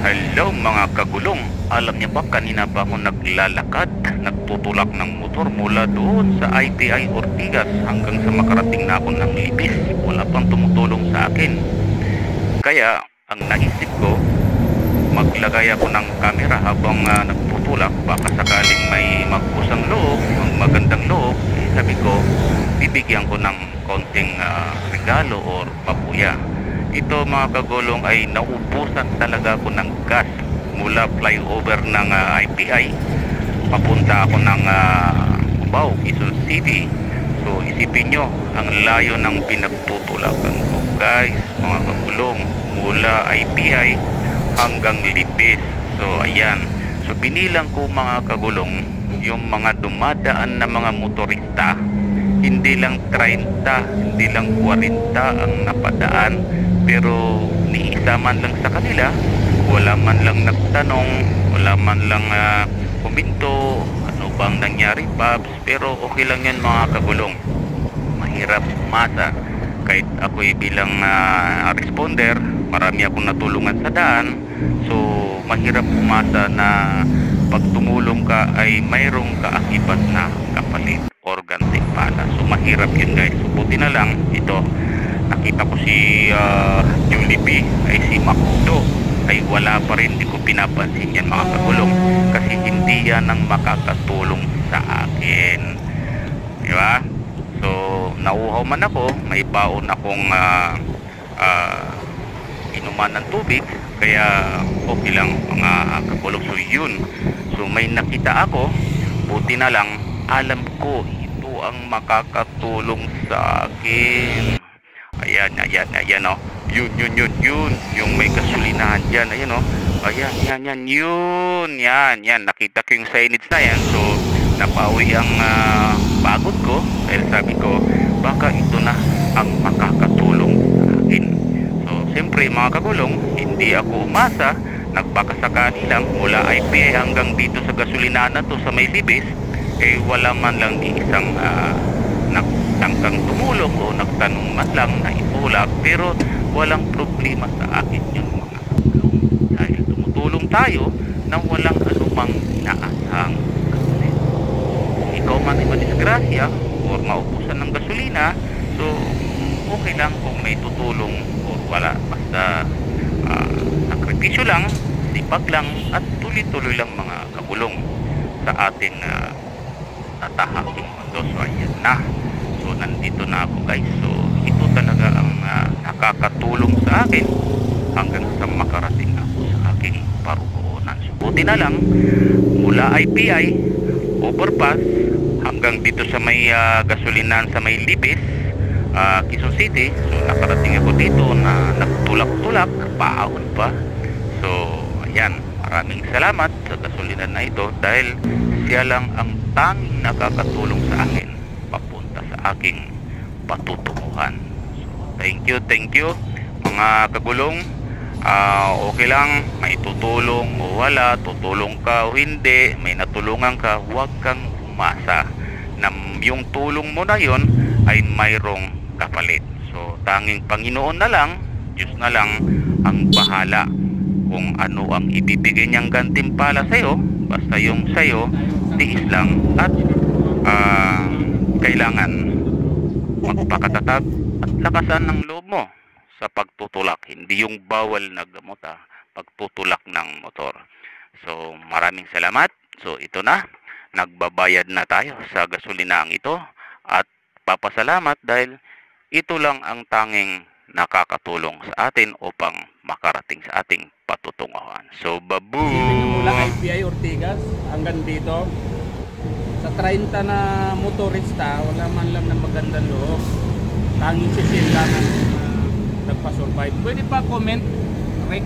Hello mga kagulong. Alam niyo ba, kanina ba ako naglalakad, nagtutulak ng motor mula doon sa ITI Ortigas hanggang sa makarating na ako ng Libis. Wala pang tumutulong sa akin. Kaya ang naisip ko, maglagay ako ng camera habang nagtutulak. Baka sakaling may magkusang loob, magandang loob, sabi ko, bibigyan ko ng konting regalo or pabuya. Ito mga kagulong ay naubusan talaga ako ng gas mula flyover ng IPI. Papunta ako ng Cubao, Quezon City. So isipin nyo, ang layo ng pinagtutulakan ko guys, mga kagulong, mula IPI hanggang Libis. So ayan, so binilang ko mga kagulong yung mga dumadaan na mga motorista. Hindi lang 30, hindi lang 40 ang napadaan, pero ni isa man lang sa kanila, wala man lang nagtanong, wala man lang kuminto, ano bang nangyari Pops. Pero okay lang yan mga kagulong. Mahirap umasa. Kahit ako'y bilang responder, marami akong natulungan sa daan. So mahirap umasa na pag tumulong ka ay mayroong kaakibat na kapalit or ganting pala. So mahirap yun guys. So buti na lang ito, nakita ko si Jollibee ay si Macdo ay wala pa rin, di ko pinapansin yan mga kagulong, kasi hindi yan ang makakatulong sa akin, di ba? So nauhaw man ako, may baon akong inuman ng tubig, kaya okay lang mga kagulong. So yun, so may nakita ako, buti na lang, alam ko ito ang makakatulong sa akin. Ayan oh. Yun, yung may gasolinahan dyan, ayan oh. Ayan, yan, nakita ko yung signage na yan. So napawi ang pagod ko, dahil sabi ko, baka ito na ang makakatulong sa akin. So siyempre mga kagulong, hindi ako umasa, nagpakasakali lang mula IPA hanggang dito sa gasolinahan na to sa may Libis, eh wala man lang di isang nagtangkang tumulong o nagtanong man lang na itulak. Pero walang problema sa akin yung mga kagulong, dahil tumutulong tayo na walang anumang inaasang kapalit. Ikaw man ay madisgrasya o maubusan ng gasolina, so okay lang kung may tutulong o wala, basta sakripisyo lang, sipag lang, at tuloy-tuloy lang mga kagulong sa ating natahaking mundo. So ayan na, so nandito na ako guys. So ito talaga ang nakakatulong sa akin hanggang sa makarating ako sa aking paruroonan. So buti na lang, mula IPI overpass hanggang dito sa may gasolinahan sa may Libis, Quezon City. So nakarating ako dito na nagtulak-tulak, paahon pa. So ayan, maraming salamat sa gasolinahan na ito, dahil siya lang ang tanging nakakatulong sa akin papunta sa aking patutunguhan. So thank you mga kagulong. Okay lang, may tutulong o wala, tutulong ka o hindi, may natulungan ka, huwag kang umasa na yung tulong mo na yon ay mayroong kapalit. So tanging Panginoon na lang, Diyos na lang ang bahala kung ano ang ibibigay niyang gantimpala sa'yo. Basta yung sa'yo, tiis lang at kailangan magpakatatag at lakasan ng loob mo sa pagtutulak. Hindi yung bawal na gamot, pagtutulak ng motor. So maraming salamat. So ito na, nagbabayad na tayo sa gasolinaang ito, at papasalamat dahil ito lang ang tanging nakakatulong sa atin upang makarating sa ating patutunguhan. So babu! Mula IPI Ortigas hanggang dito, sa 30 na motorista, wala man lang na magandang loob. Tanging si Shell lang ang nagpa-survive. Pwede pa comment, Rex?